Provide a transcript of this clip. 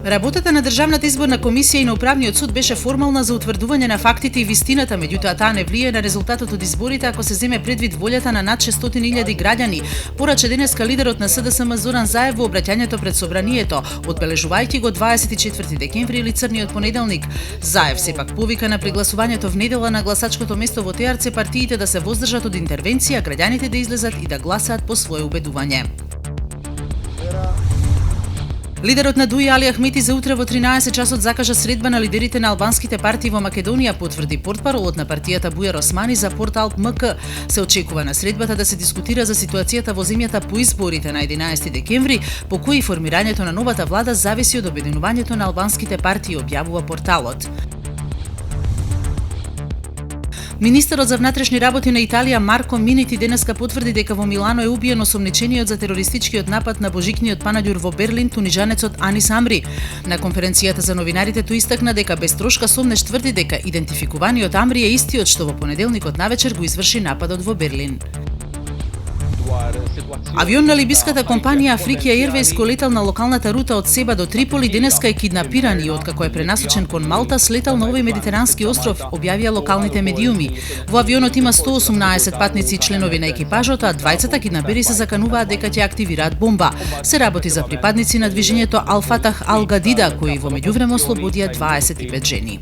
Работата на Државната изборна комисија и на Управниот суд беше формална за утврдување на фактите и вистината, меѓутоа таа не влие на резултатот од изборите ако се земе предвид волјата на над 600.000 граѓани, пораче денеска лидерот на СДСМ Зоран Заев во обраќањето пред собранието, одбележувајќи го 24 декември или црниот понеделник. Заев сепак повика на пригласувањето внедела на гласачкото место во ТРЦ партиите да се воздржат од интервенција, граѓаните да излезат и да гласаат по свое убедување. Лидерот на ДУИ Али Ахмети за утре во 13 часот закажа средба на лидерите на албанските партии во Македонија, потврди портпаролот на партијата Бујар Османи за портал МК. Се очекува на средбата да се дискутира за ситуацијата во земјата по изборите на 11 декември, по кои формирањето на новата влада зависи од обединувањето на албанските партии, објавува порталот. Министерот за внатрешни работи на Италија Марко Минити денеска потврди дека во Милано е убиен осомничениот за терористичкиот напад на божикниот панаѓур во Берлин тунижанецот Анис Амри. На конференцијата за новинарите тој истакна дека без трошка сомнеш тврди дека идентификуваниот Амри е истиот што во понеделникот навечер го изврши нападот во Берлин. Авион на либиската компанија Африкија Airways кој летал на локалната рута од Себа до Триполи денеска е киднапиран и откако е пренасочен кон Малта слетал на овој медитерански остров, објавија локалните медиуми. Во авионот има 118 патници и членови на екипажот, а двајцата киднапери се закануваат дека ќе активираат бомба. Се работи за припадници на движењето Ал-Фатах Ал-Гадида, кои во меѓувреме ослободија 25 жени.